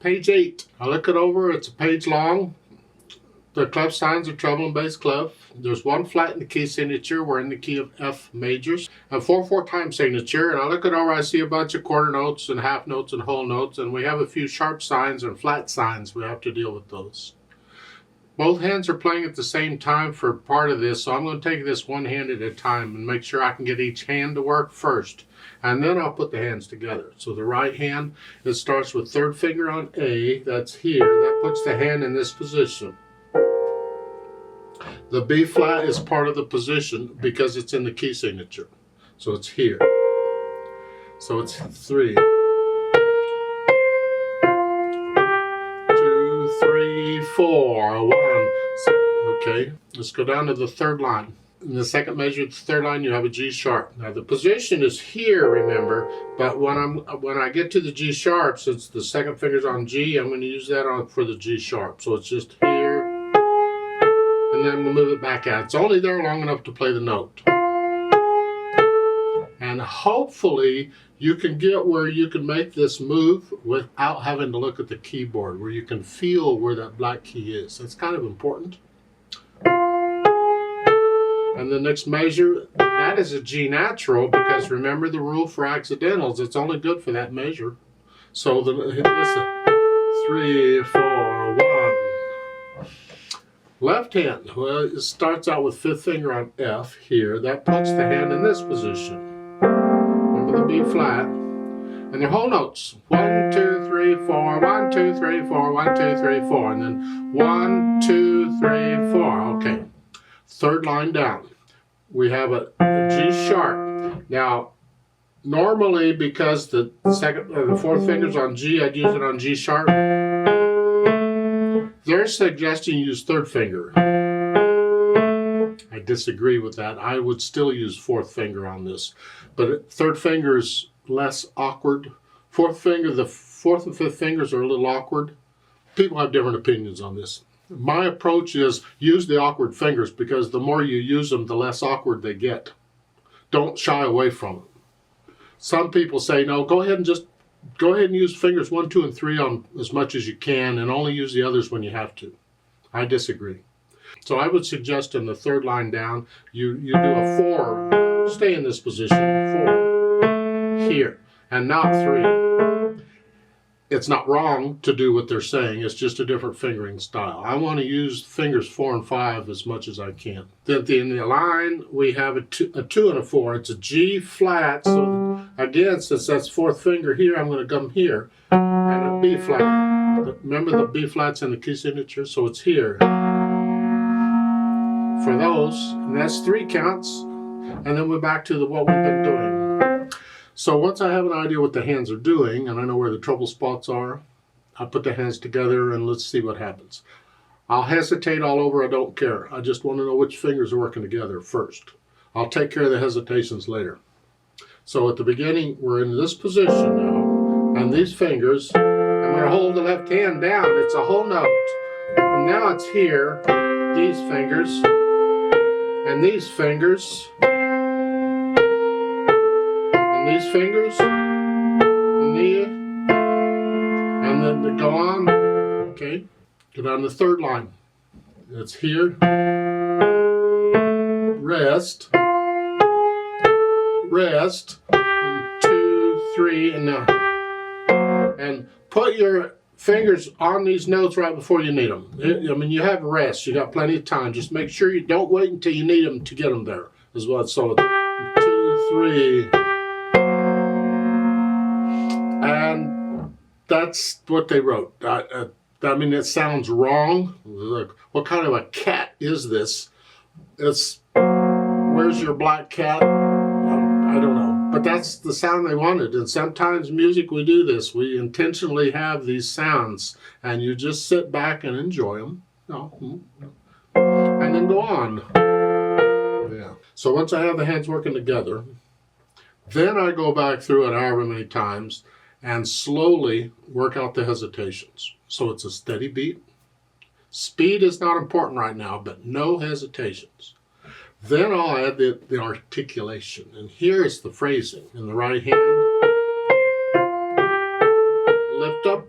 Page 8. I look it over. It's a page long. The clef signs are treble and bass clef. There's one flat in the key signature. We're in the key of F majors. A 4/4 time signature. And I look it over. I see a bunch of quarter notes and half notes and whole notes. And we have a few sharp signs and flat signs. We have to deal with those. Both hands are playing at the same time for part of this. So I'm going to take this one hand at a time and make sure I can get each hand to work first. And then I'll put the hands together. So the right hand, it starts with third finger on A. That's here. That puts the hand in this position. The B flat is part of the position because it's in the key signature. So it's here. So it's 3, 2, 3, 4, 1. Okay, let's go down to the third line. In the second measure, the third line, you have a G sharp. Now the position is here, remember, but when I get to the G sharp, since the second finger's on G, I'm going to use that for the G sharp. So it's just here. And then we'll move it back out. It's only there long enough to play the note. And hopefully you can get where you can make this move without having to look at the keyboard, where you can feel where that black key is. That's kind of important. And the next measure, that is a G natural, because remember the rule for accidentals, it's only good for that measure. So listen, 3, 4, 1. Left hand, well, it starts out with fifth finger on F here. That puts the hand in this position. Remember the B flat. And they're whole notes. 1, 2, 3, 4, 1, 2, 3, 4, 1, 2, 3, 4. And then 1, 2, 3, 4. Okay. Third line down. We have a G sharp. Now, normally because the fourth finger's on G, I'd use it on G sharp. They're suggesting you use third finger. I disagree with that. I would still use fourth finger on this. But third finger is less awkward. Fourth finger, the fourth and fifth fingers are a little awkward. People have different opinions on this. My approach is use the awkward fingers, because the more you use them, the less awkward they get. Don't shy away from it. Some people say, no, go ahead and use fingers 1, 2, and 3 on as much as you can, and only use the others when you have to. I disagree. So I would suggest in the third line down, you do a 4. Stay in this position. 4 here, and not 3. It's not wrong to do what they're saying. It's just a different fingering style. I want to use fingers 4 and 5 as much as I can. Then in the line, we have a 2 and a 4. It's a G flat. So again, since that's fourth finger here, I'm going to come here. And a B flat. Remember the B flat's in the key signature? So it's here. For those, and that's 3 counts. And then we're back to what we've been doing. So once I have an idea what the hands are doing, and I know where the trouble spots are, I'll put the hands together and let's see what happens. I'll hesitate all over, I don't care. I just want to know which fingers are working together first. I'll take care of the hesitations later. So at the beginning, we're in this position now, and these fingers, I'm going to hold the left hand down. It's a whole note. And now it's here, these fingers, and these fingers, these fingers, and then they go on. Okay, go down the third line. It's here. Rest. Rest. 1, 2, 3, and now. And put your fingers on these notes right before you need them. I mean, you have rest. You got plenty of time. Just make sure you don't wait until you need them to get them there. Is what. So 2, 3. And that's what they wrote. I mean, it sounds wrong. Like, what kind of a cat is this? It's, where's your black cat? I don't know. But that's the sound they wanted. And sometimes music, we do this. We intentionally have these sounds. And you just sit back and enjoy them. And then go on. Yeah. So once I have the hands working together, then I go back through it however many times and slowly work out the hesitations. So it's a steady beat. Speed is not important right now, but no hesitations. Then I'll add the articulation. And here's the phrasing. In the right hand, lift up,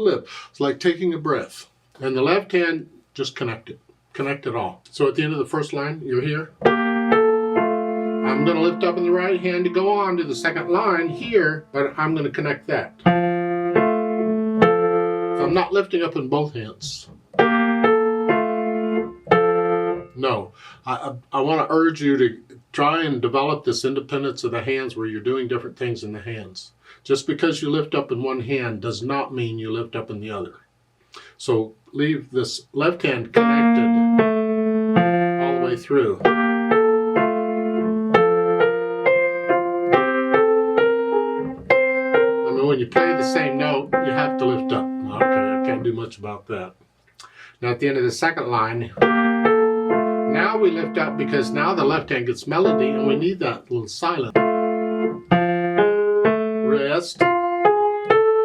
little lift. It's like taking a breath. And the left hand, just connect it. Connect it all. So at the end of the first line, you're here. I'm going to lift up in the right hand to go on to the second line here, but I'm going to connect that. So I'm not lifting up in both hands. No, I want to urge you to try and develop this independence of the hands where you're doing different things in the hands. Just because you lift up in one hand does not mean you lift up in the other. So leave this left hand connected all the way through. I mean, when you play the same note, you have to lift up. Okay, I can't do much about that. Now at the end of the second line, now we lift up because now the left hand gets melody and we need that little silence. Rest,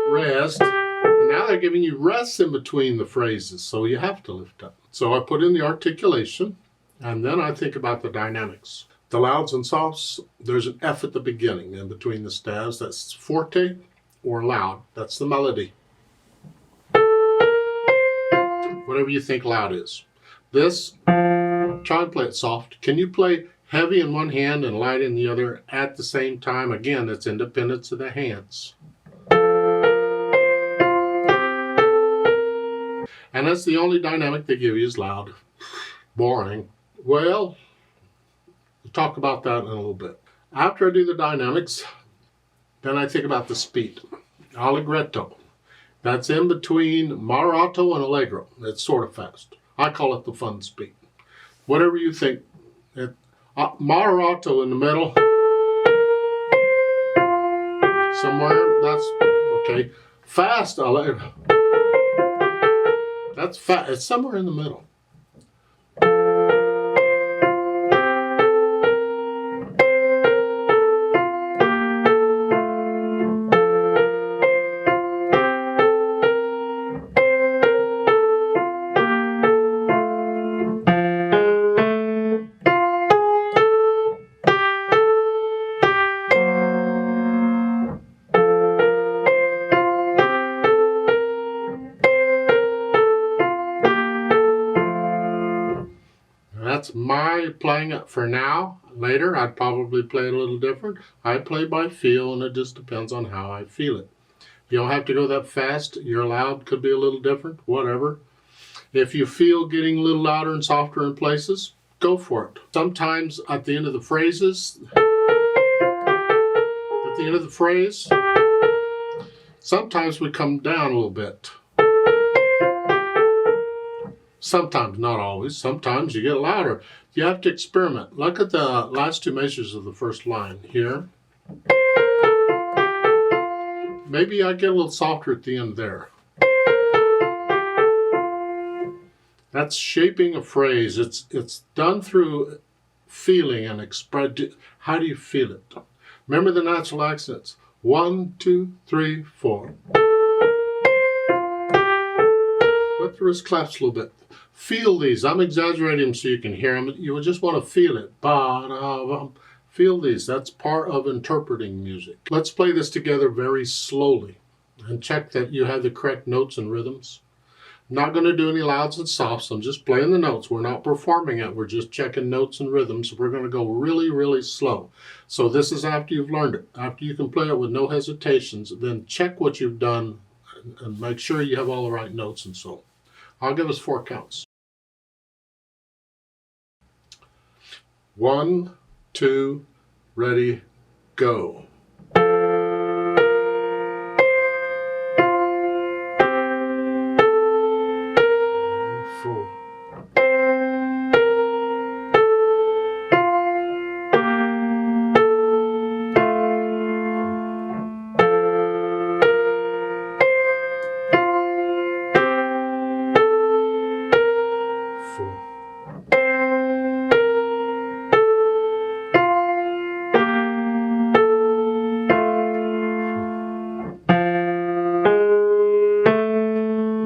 rest. And now they're giving you rests in between the phrases, so you have to lift up. So I put in the articulation and then I think about the dynamics. The louds and softs, there's an F at the beginning in between the staves. That's forte or loud. That's the melody. Whatever you think loud is. This, try and play it soft. Can you play heavy in one hand and light in the other at the same time? Again, it's independence of the hands. And that's the only dynamic they give you is loud. Boring. Well, we'll talk about that in a little bit. After I do the dynamics, then I think about the speed. Allegretto. That's in between moderato and allegro. It's sort of fast. I call it the fun speed. Whatever you think. Moderato in the middle. Somewhere, that's okay. Fast, that's fast. It's somewhere in the middle. That's my playing it for now. Later, I'd probably play it a little different. I play by feel, and it just depends on how I feel it. You don't have to go that fast. Your loud could be a little different, whatever. If you feel getting a little louder and softer in places, go for it. Sometimes at the end of the phrases, sometimes we come down a little bit. Sometimes, not always. Sometimes you get louder. You have to experiment. Look at the last two measures of the first line here. Maybe I get a little softer at the end there. That's shaping a phrase. It's done through feeling and express. How do you feel it? Remember the natural accents. 1, 2, 3, 4. Let the wrist collapse a little bit. Feel these. I'm exaggerating them so you can hear them. You just want to feel it. Feel these. That's part of interpreting music. Let's play this together very slowly and check that you have the correct notes and rhythms. I'm not going to do any louds and softs. I'm just playing the notes. We're not performing it. We're just checking notes and rhythms. We're going to go really, really slow. So this is after you've learned it. After you can play it with no hesitations, then check what you've done and make sure you have all the right notes and so on. I'll give us 4 counts. 1, 2, ready, go. 4.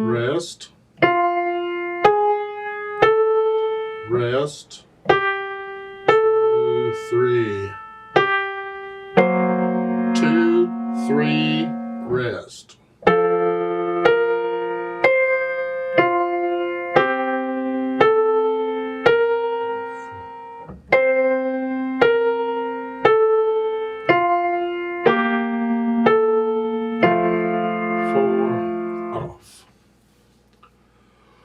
Rest, rest, 2, 3, 2, 3, rest.